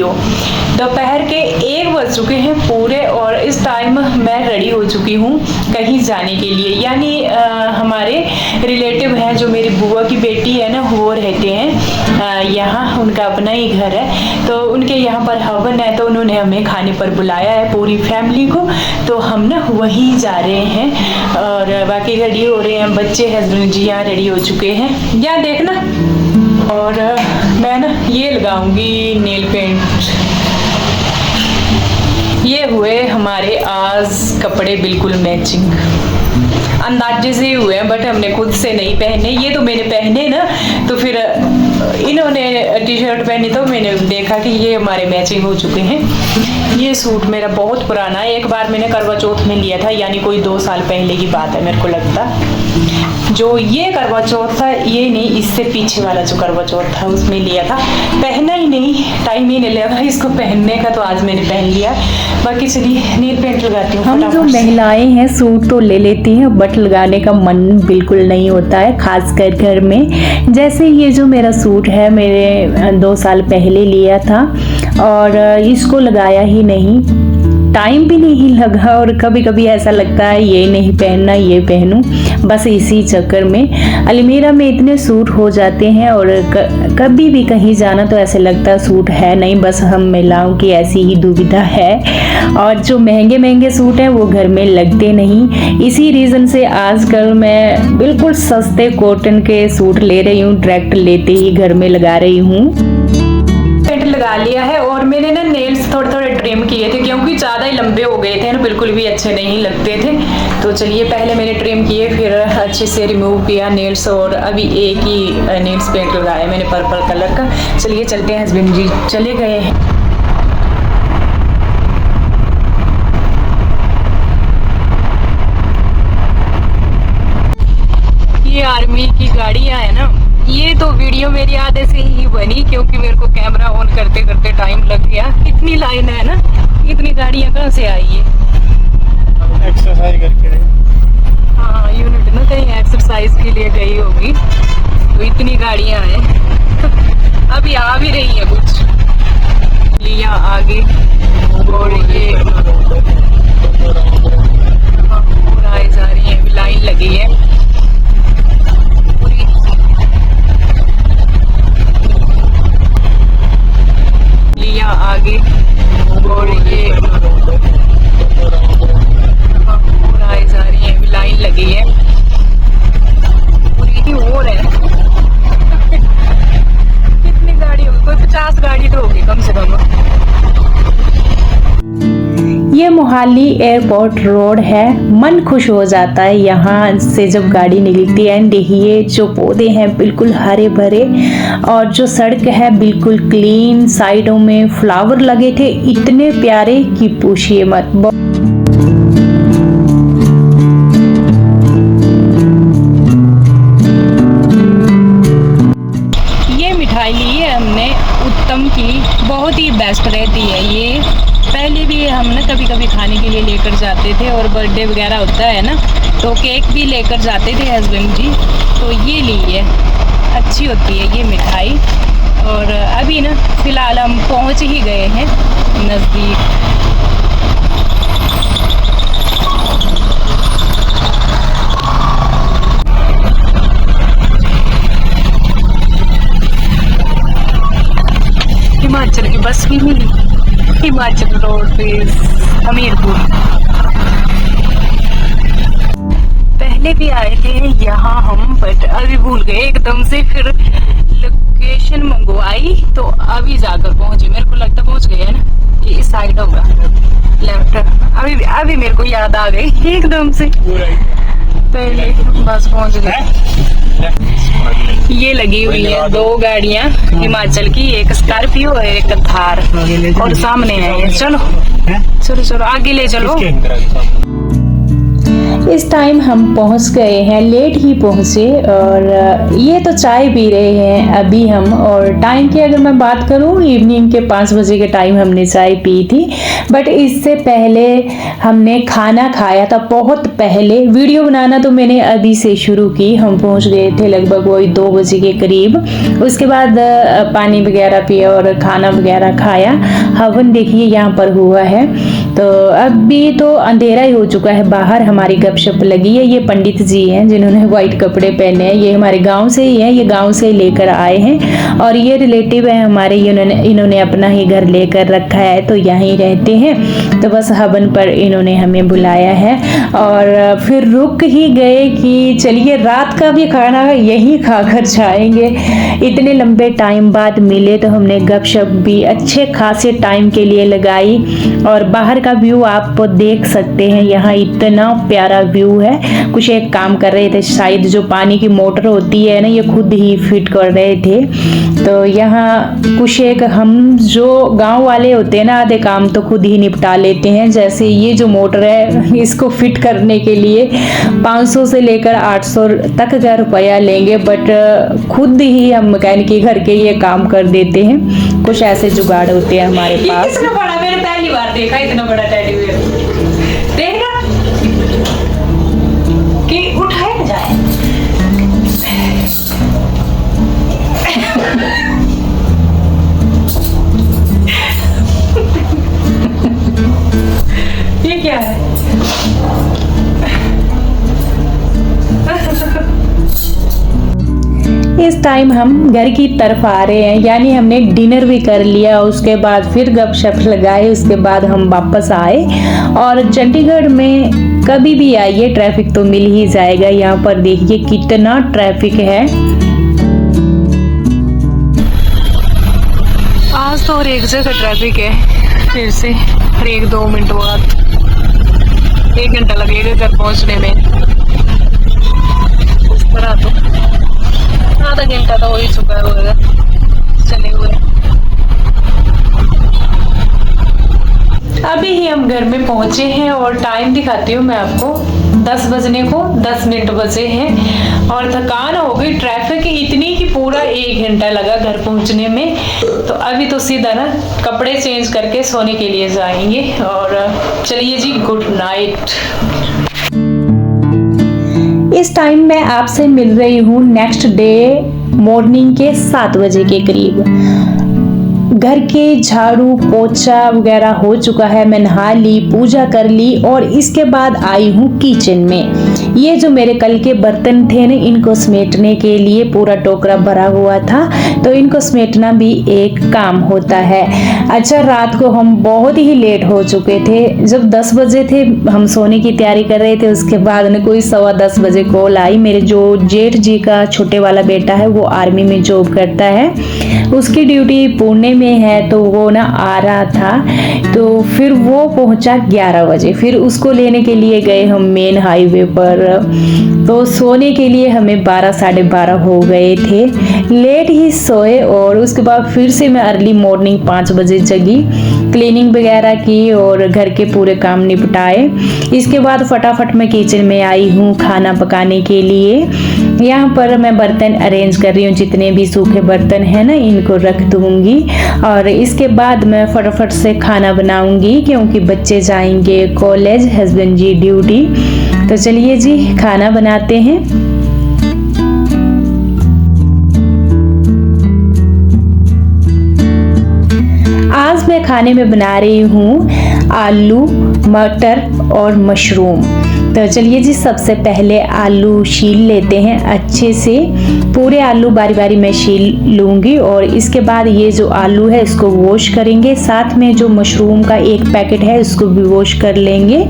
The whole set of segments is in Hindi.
वीडियो। दोपहर के 1 बज चुके हैं पूरे और इस टाइम मैं रेडी हो चुकी हूँ कहीं जाने के लिए। यानी हमारे रिलेटिव हैं, जो मेरी बुआ की बेटी है ना, वो रहते हैं यहाँ, उनका अपना ही घर है, तो उनके यहाँ पर हवन है, तो उन्होंने हमें खाने पर बुलाया है पूरी फैमिली को, तो हम ना वहीं जा रहे हैं। और बाकी रेडी हो रहे हैं बच्चे, हस्बैंड जी यहाँ रेडी हो चुके हैं, यहाँ देखना। और मैं ना ये लगाऊंगी नेल पेंट। ये हुए हमारे आज कपड़े बिल्कुल मैचिंग, अंदाजे से हुए हैं, बट हमने खुद से नहीं पहने। ये तो मैंने पहने ना, तो फिर इन्होंने टी शर्ट पहनी तो मैंने देखा कि ये हमारे मैचिंग हो चुके हैं। ये सूट मेरा बहुत पुराना है, एक बार मैंने करवा चौथ में लिया था, यानी कोई 2 साल पहले की बात है मेरे को लगता। जो ये करवा चौथ था, ये नहीं, इससे पीछे वाला जो करवा चौथ था उसमें लिया था, पहना ही नहीं, टाइम ही नहीं लगा इसको पहनने का, तो आज मैंने पहन लिया। बाकी चलिए नेल पेंट लगाती हूँ। हम जो महिलाएं हैं सूट तो ले लेती हैं, बट लगाने का मन बिल्कुल नहीं होता है, खासकर घर में। जैसे ये जो मेरा सूट है, मेरे 2 साल पहले लिया था और इसको लगाया ही नहीं, टाइम भी नहीं लगा, और कभी कभी ऐसा लगता है ये नहीं पहनना, ये पहनूं, बस इसी चक्कर में अलमीरा में इतने सूट हो जाते हैं। और कभी भी कहीं जाना तो ऐसे लगता है सूट है नहीं, बस हम महिलाओं की ऐसी ही दुविधा है। और जो महंगे महंगे सूट हैं वो घर में लगते नहीं, इसी रीज़न से आजकल मैं बिल्कुल सस्ते कॉटन के सूट ले रही हूँ, डायरेक्ट लेते ही घर में लगा रही हूँ। लगा लिया है और मैंने ना नेल्स थोड़े थोड़े ट्रिम किए थे, क्योंकि ज़्यादा ही लंबे हो गए थे ना, बिल्कुल भी अच्छे नहीं लगते थे। तो चलिए पहले मैंने ट्रिम किए, फिर अच्छे से रिमूव किया नेल्स, और अभी एक ही नेल्स पेंट लगाया मैंने पर्पल कलर का। चलिए चलते हैं, हस्बैंड जी चले गए हैं। ये आर्मी की गाड़ियाँ है ना, ये तो वीडियो मेरी आधे से ही बनी, क्योंकि मेरे को कैमरा ऑन करते करते टाइम लग गया। इतनी लाइन है ना, इतनी गाड़ियाँ कहाँ से आई है? एक्सरसाइज करके, हाँ यूनिट ना कहीं एक्सरसाइज के लिए गई होगी, तो इतनी गाड़ियाँ हैं। अभी आ भी रही है कुछ लिया आगे, और ये पूरा आए जा रही है, लाइन लगी है पूरी। लिया आगे, और ये पूरा आए जा रही है, लाइन लगी है पूरी और है। कितनी गाड़ी होगी? कोई 50 गाड़ी तो होगी कम से कम। ये मोहाली एयरपोर्ट रोड है, मन खुश हो जाता है यहाँ से जब गाड़ी निकलती है। ये जो पौधे हैं बिल्कुल हरे भरे, और जो सड़क है बिल्कुल क्लीन, साइडों में फ्लावर लगे थे इतने प्यारे कि पूछिए मत। ये मिठाई ली है हमने उत्तम की, बहुत ही बेस्ट रहती है ये। पहले भी हम ना कभी कभी खाने के लिए लेकर जाते थे, और बर्थडे वगैरह होता है ना तो केक भी लेकर जाते थे हस्बैंड जी, तो ये ली है, अच्छी होती है ये मिठाई। और अभी ना फिलहाल हम पहुंच ही गए हैं नज़दीक। हिमाचल की बस भी मिली, हिमाचल रोडवेज हमीरपुर। पहले भी आए थे यहाँ हम, बट अभी भूल गए एकदम से, फिर लोकेशन मंगवाई तो अभी जाकर पहुंचे। मेरे को लगता पहुंच गए है ना, कि इस साइड होगा लेफ्ट। अभी मेरे को याद आ गई एकदम से, पहले बस पहुंच गए। ये लगी हुई है 2 गाड़ियाँ हिमाचल की, एक स्कॉर्पियो और एक थार, और सामने है ये। चलो चलो चलो आगे ले चलो। इस टाइम हम पहुंच गए हैं, लेट ही पहुंचे और ये तो चाय पी रहे हैं अभी हम। और टाइम की अगर मैं बात करूं, इवनिंग के 5 बजे के टाइम हमने चाय पी थी। बट इससे पहले हमने खाना खाया था, बहुत पहले। वीडियो बनाना तो मैंने अभी से शुरू की। हम पहुंच गए थे लगभग वही 2 बजे के करीब। उसके बाद पानी वगैरह पिया और खाना वगैरह खाया। हवन देखिए यहाँ पर हुआ है। तो अभी तो अंधेरा ही हो चुका है, बाहर हमारी गपशप लगी है। ये पंडित जी हैं जिन्होंने व्हाइट कपड़े पहने हैं, ये हमारे गांव से ही हैं, ये गांव से ही लेकर आए हैं। और ये रिलेटिव है हमारे, इन्होंने अपना ही घर लेकर रखा है, तो यहीं रहते हैं। तो बस हवन पर इन्होंने हमें बुलाया है और फिर रुक ही गए कि चलिए रात का भी खाना यहीं खाकर जाएंगे। इतने लंबे टाइम बाद मिले तो हमने गपशप भी अच्छे खासे टाइम के लिए लगाई। और बाहर का व्यू आप देख सकते हैं, यहाँ इतना प्यारा व्यू है। कुछ एक काम कर रहे थे शायद, जो पानी की मोटर होती है ना, ये खुद ही फिट कर रहे थे। तो यहाँ कुछ एक हम जो गांव वाले होते हैं ना, आधे काम तो खुद ही निपटा लेते हैं। जैसे ये जो मोटर है, इसको फिट करने के लिए 500 से लेकर 800 तक का रुपया लेंगे, बट खुद ही हम मैकेनिक घर के ये काम कर देते हैं। कुछ ऐसे जुगाड़ होते हैं हमारे ये पास। कितना बड़ा, मैंने पहली बार देखा इतना बड़ा टेडी बियर। देखना कि उठाया जाए। ये क्या है? इस टाइम हम घर की तरफ आ रहे हैं, यानी हमने डिनर भी कर लिया। उसके बाद फिर गपशप लगाए, उसके बाद हम वापस आए। और चंडीगढ़ में कभी भी आइए ट्रैफिक तो मिल ही जाएगा। यहाँ पर देखिए कितना ट्रैफिक है। आज तो हर एक जगह ट्रैफिक है। फिर से हर 1-2 मिनट बाद 1 घंटा लगेगा घर पहुंचने में। इस तरह तो आधा घंटा तो हो ही चुका होगा चले हुए। अभी ही हम घर में पहुंचे हैं और टाइम दिखाती हूँ मैं आपको। 10 बजने को 10 मिनट बचे हैं और थकान हो गई। ट्रैफिक इतनी कि पूरा 1 घंटा लगा घर पहुंचने में। तो अभी तो सीधा ना कपड़े चेंज करके सोने के लिए जाएंगे। और चलिए जी, गुड नाइट। इस टाइम मैं आपसे मिल रही हूँ नेक्स्ट डे मॉर्निंग के 7 बजे के करीब। घर के झाड़ू पोछा वगैरह हो चुका है, मैं नहा ली, पूजा कर ली और इसके बाद आई हूँ किचन में। ये जो मेरे कल के बर्तन थे ना, इनको समेटने के लिए पूरा टोकरा भरा हुआ था, तो इनको समेटना भी एक काम होता है। अच्छा, रात को हम बहुत ही लेट हो चुके थे। जब 10 बजे थे हम सोने की तैयारी कर रहे थे, उसके बाद में कोई 10:15 बजे कॉल आई। मेरे जो जेठ जी का छोटे वाला बेटा है, वो आर्मी में जॉब करता है, उसकी ड्यूटी पुणे में है, तो वो ना आ रहा था। तो फिर वो पहुंचा 11 बजे। फिर उसको लेने के लिए गए हम मेन हाईवे पर। तो सोने के लिए हमें 12 साढ़े 12 हो गए थे। लेट ही सोए और उसके बाद फिर से मैं अर्ली मॉर्निंग 5 बजे जगी, क्लीनिंग वगैरह की और घर के पूरे काम निपटाए। इसके बाद फटाफट मैं किचन में आई हूँ खाना पकाने के लिए। यहाँ पर मैं बर्तन अरेंज कर रही हूँ, जितने भी सूखे बर्तन हैं ना, इनको रख दूंगी। और इसके बाद मैं फटाफट से खाना बनाऊंगी क्योंकि बच्चे जाएंगे कॉलेज, हस्बैंड जी ड्यूटी। तो चलिए जी, खाना बनाते हैं। आज मैं खाने में बना रही हूँ आलू, मटर और मशरूम। तो चलिए जी, सबसे पहले आलू छील लेते हैं अच्छे से। पूरे आलू बारी बारी मैं छील लूँगी और इसके बाद ये जो आलू है इसको वॉश करेंगे। साथ में जो मशरूम का एक पैकेट है इसको भी वॉश कर लेंगे।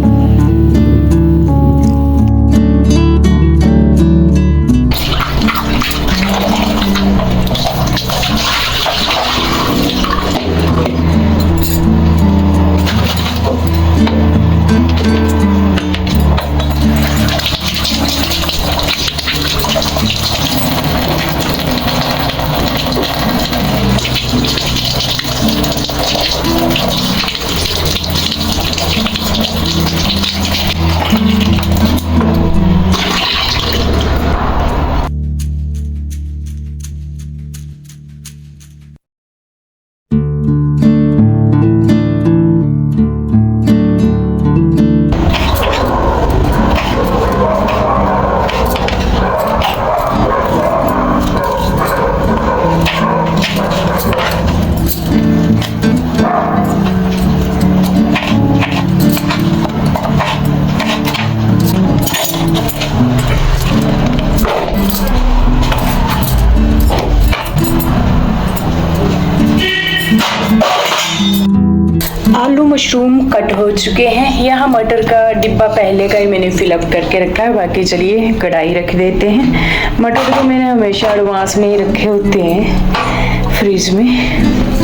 कट हो चुके हैं। यहाँ मटर का डिब्बा पहले का ही मैंने फिलअप करके रखा है। बाकी चलिए कढ़ाई रख देते हैं। मटर तो मैंने हमेशा एडवांस में ही रखे होते हैं फ्रिज में।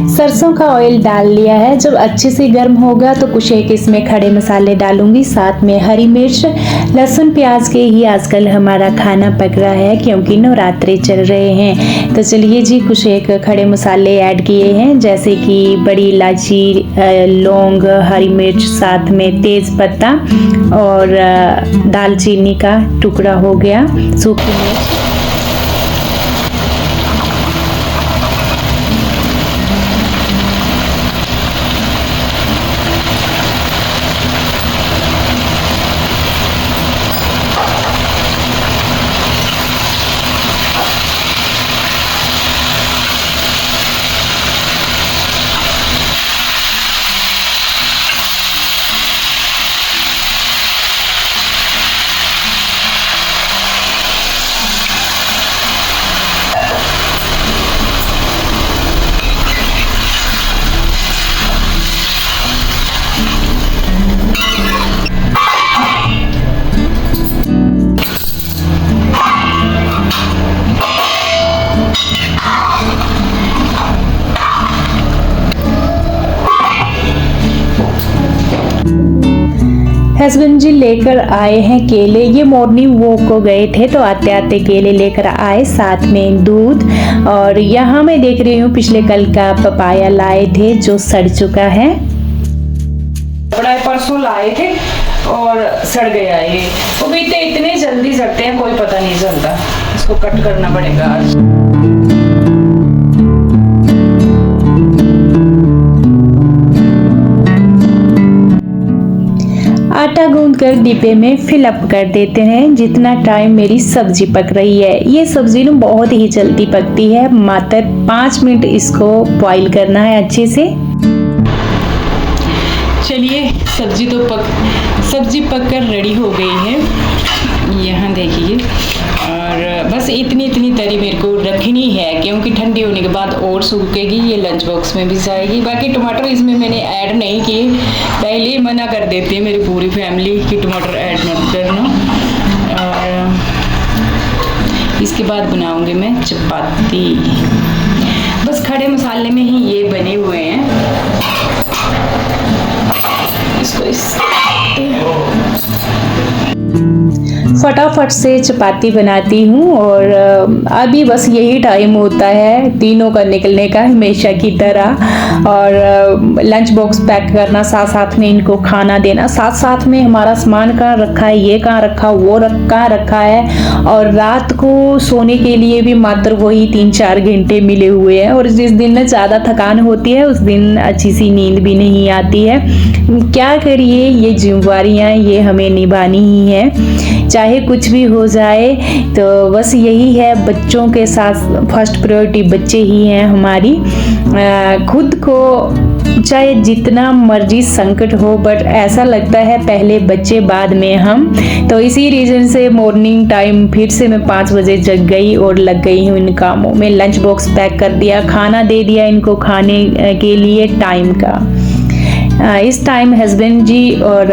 सरसों का ऑयल डाल लिया है। जब अच्छे से गर्म होगा तो कुछ एक इसमें खड़े मसाले डालूंगी, साथ में हरी मिर्च, लहसुन प्याज के ही आजकल हमारा खाना पक रहा है क्योंकि नवरात्रे चल रहे हैं। तो चलिए जी कुछ एक खड़े मसाले ऐड किए हैं, जैसे कि बड़ी इलायची, लौंग, हरी मिर्च, साथ में तेज पत्ता और दालचीनी का टुकड़ा हो गया, सूखी मिर्च। हस्बैंड जी लेकर आए हैं केले। ये मॉर्निंग वॉक को गए थे तो आते आते केले लेकर आए, साथ में दूध। और यहाँ मैं देख रही हूँ पिछले कल का पपाया लाए थे जो सड़ चुका है। बड़ा परसों लाए थे और सड़ गया ये। वो भी इतने जल्दी सड़ते हैं कोई पता नहीं चलता। इसको कट करना पड़ेगा आज। आटा गूंद कर डिब्बे में फिलअप कर देते हैं जितना टाइम मेरी सब्जी पक रही है। ये सब्जी ना बहुत ही जल्दी पकती है, मात्र 5 मिनट इसको बॉईल करना है अच्छे से। चलिए सब्जी पक कर रेडी हो गई है, यहाँ देखिए। और बस इतनी तरी मेरे को रखनी है क्योंकि ठंडी होने के बाद और सूखेगी, ये लंच बॉक्स में भी जाएगी। बाकी टमाटर इसमें मैंने ऐड नहीं किए, पहले ही मना कर देती है मेरी पूरी फैमिली कि टमाटर ऐड मत करना। और इसके बाद बनाऊंगी मैं चपाती। बस खड़े मसाले में ही ये बने हुए हैं। इसको फटाफट से चपाती बनाती हूँ और अभी बस यही टाइम होता है तीनों का निकलने का, हमेशा की तरह। और लंच बॉक्स पैक करना, साथ में इनको खाना देना, साथ में हमारा सामान कहाँ रखा है, ये कहाँ रखा, वो कहाँ रखा है। और रात को सोने के लिए भी मात्र वही 3-4 घंटे मिले हुए हैं। और जिस दिन ना ज़्यादा थकान होती है उस दिन अच्छी सी नींद भी नहीं आती है। क्या करिए, ये जिम्मेवारियाँ ये हमें निभानी ही है, चाहे कुछ भी हो जाए। तो बस यही है, बच्चों के साथ फर्स्ट प्रायोरिटी बच्चे ही हैं हमारी। खुद को चाहे जितना मर्जी संकट हो, बट ऐसा लगता है पहले बच्चे बाद में हम। तो इसी रीजन से मॉर्निंग टाइम फिर से मैं 5 बजे जग गई और लग गई हूँ इन कामों में। लंच बॉक्स पैक कर दिया, खाना दे दिया इनको खाने के लिए टाइम का। इस टाइम हस्बैंड जी और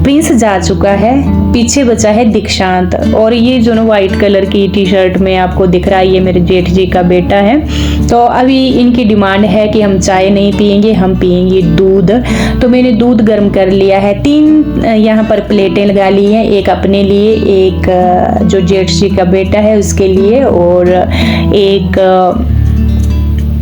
प्रिंस जा चुका है, पीछे बचा है दीक्षांत। और ये जो ना व्हाइट कलर की टी शर्ट में आपको दिख रहा है, ये मेरे जेठ जी का बेटा है। तो अभी इनकी डिमांड है कि हम चाय नहीं पियेंगे, हम पियेंगे दूध। तो मैंने दूध गर्म कर लिया है। 3 यहाँ पर प्लेटें लगा ली हैं, एक अपने लिए, एक जो जेठ जी का बेटा है उसके लिए, और एक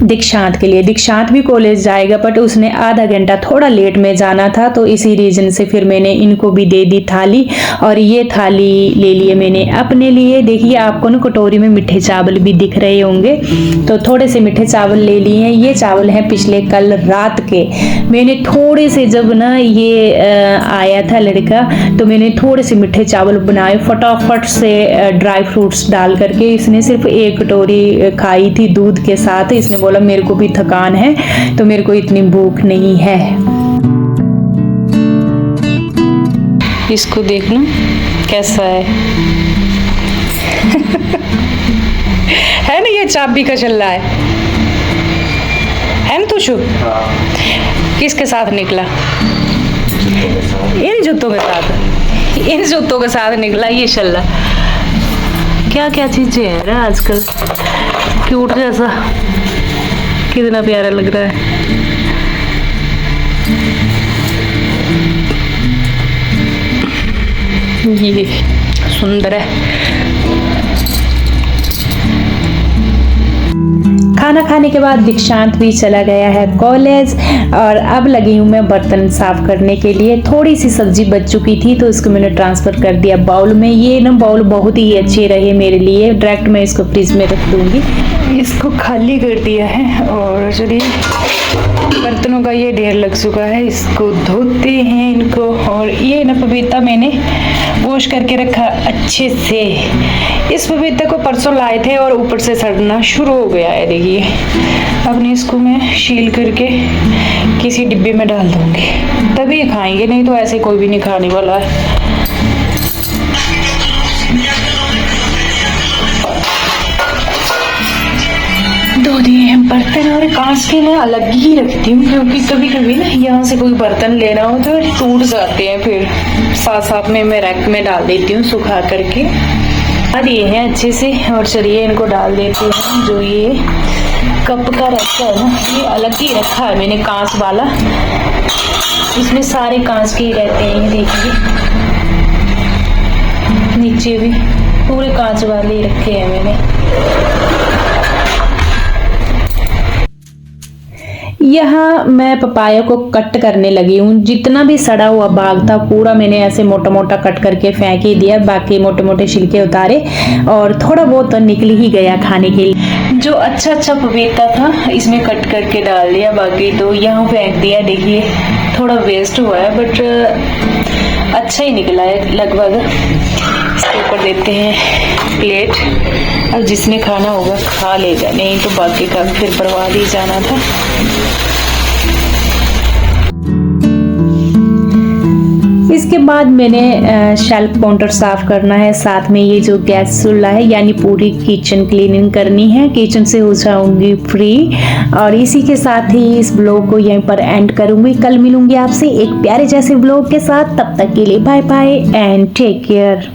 दीक्षांत के लिए। दीक्षांत भी कॉलेज जाएगा बट उसने आधा घंटा थोड़ा लेट में जाना था, तो इसी रीजन से फिर मैंने इनको भी दे दी थाली। और ये थाली ले लिए मैंने अपने लिए। देखिए आपको ना कटोरी में मीठे चावल भी दिख रहे होंगे, तो थोड़े से मीठे चावल ले लिए हैं। ये चावल हैं पिछले कल रात के। मैंने थोड़े से, जब ना ये आया था लड़का, तो मैंने थोड़े से मीठे चावल बनाए फटाफट से ड्राई फ्रूट्स डाल करके। इसने सिर्फ 1 कटोरी खाई थी दूध के साथ। इसने बोला मेरे को भी थकान है तो मेरे को इतनी भूख नहीं है। इसको देखना कैसा है है ना, ये चाबी का चल रहा है ना। संतोषु किसके साथ निकला? इन जूतों के साथ निकला ये शल्ला। क्या क्या चीजें हैं ना आजकल, क्यूट जैसा, कितना प्यारा लग रहा है। ये सुंदर है। खाना खाने के बाद दीक्षांत भी चला गया है कॉलेज और अब लगी हूँ मैं बर्तन साफ करने के लिए। थोड़ी सी सब्जी बच चुकी थी तो इसको मैंने ट्रांसफ़र कर दिया बाउल में। ये ना बाउल बहुत ही अच्छे रहे मेरे लिए, डायरेक्ट मैं इसको फ्रिज में रख दूँगी। इसको खाली कर दिया है और चलिए बर्तनों का ये ढेर लग चुका है, इसको धोते हैं इनको। और ये ना पपीता मैंने वॉश करके रखा अच्छे से। इस पपीते को परसों लाए थे और ऊपर से सड़ना शुरू हो गया है, देखिए। अब नहीं इसको मैं छील करके किसी डिब्बे में डाल दूंगी, तभी ये खाएंगे, नहीं तो ऐसे कोई भी नहीं खाने वाला है। धो दिए हैं बर्तन और कांच के मैं अलग ही रखती हूँ, क्योंकि कभी कभी ना यहाँ से कोई बर्तन लेना हो तो टूट जाते हैं, फिर साथ साथ में मैं रैक में डाल देती हूँ सुखा करके। दिए हैं अच्छे से और चलिए इनको डाल देते हैं। जो ये कप का रखा है ना, ये अलग ही रखा है मैंने कांच वाला, इसमें सारे कांच के ही रहते हैं। देखिए नीचे भी पूरे कांच वाले ही रखे हैं मैंने। यहाँ मैं पपाया को कट करने लगी हूँ। जितना भी सड़ा हुआ भाग था पूरा मैंने ऐसे मोटा मोटा कट करके फेंक ही दिया, बाकी मोटे मोटे छिलके उतारे और थोड़ा बहुत तो निकल ही गया खाने के लिए। जो अच्छा पपीता था इसमें कट करके डाल दिया, बाकी तो यहाँ फेंक दिया। देखिए थोड़ा वेस्ट हुआ है बट अच्छा ही निकला है लगभग। इसके ऊपर देते हैं प्लेट, अब जिसने खाना होगा खा लेगा, नहीं तो बाकी का फिर बर्बाद ही जाना था। इसके बाद मैंने शेल्फ काउंटर साफ करना है, साथ में ये जो गैस चूल्हा है यानी पूरी किचन क्लीनिंग करनी है। किचन से हो जाऊंगी फ्री और इसी के साथ ही इस ब्लॉग को यहीं पर एंड करूंगी। कल मिलूंगी आपसे एक प्यारे जैसे ब्लॉग के साथ, तब तक के लिए bye bye and take care.